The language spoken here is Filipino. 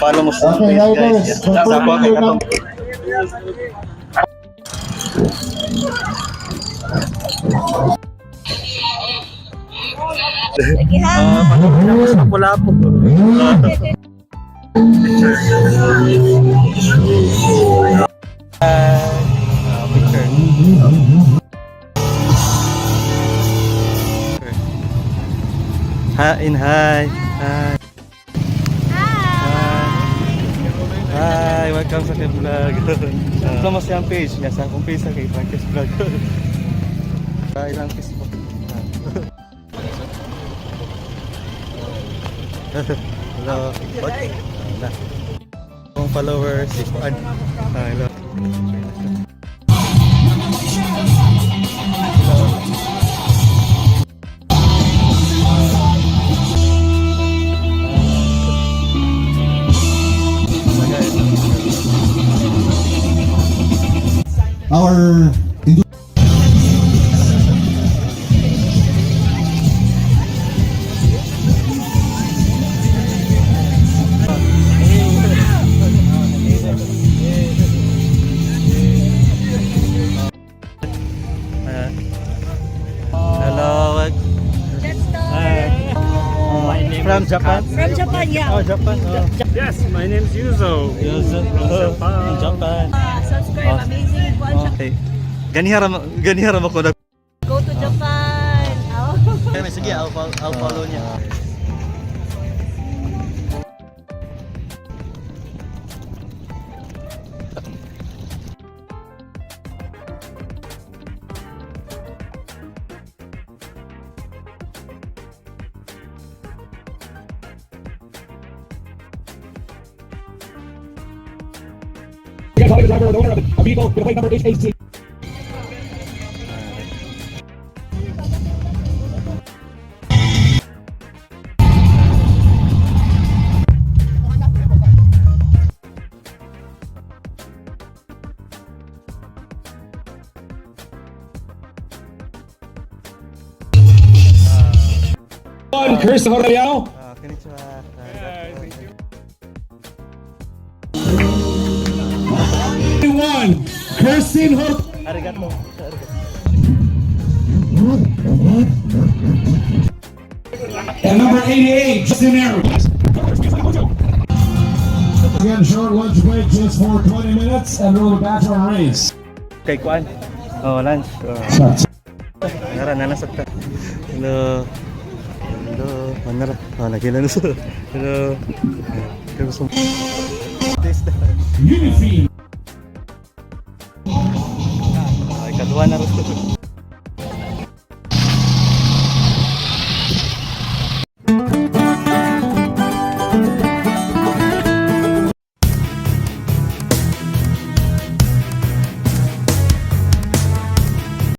Follow mo sa Okay, page, guys. guys. Sa ako kay katong. Paano sa pula po. Picture. Hi. Hi. Hi, welcome sa aking vlog. Follow mo siyang page niya sa akong page sa kay Frankie's Vlog. Sa ilang Facebook. Hello. What? Wala. Akong followers. Hello. Our Hello. My name From Japan? From Japan, yeah. Oh, Japan. Oh. Yes, my name is Yuzo. Japan. Japan. Subscribe, Oh. amazing. Okay. Ganihara mo ko na. Go to Japan. Oh. Sige, I'll follow niya. Chris Horayao. Konnichiwa. One, Kirsten Hor. Arigato. And number 88, Justin Aries. Again, short lunch break just for 20 minutes and we'll be back to our race. Kay Kuan. Oh, lunch. Shots. Nara nanasat ka. Hello. Hello. Manara. Nakilala sa. Hello. Hello sa. Unify. Ay, kadwa na rin.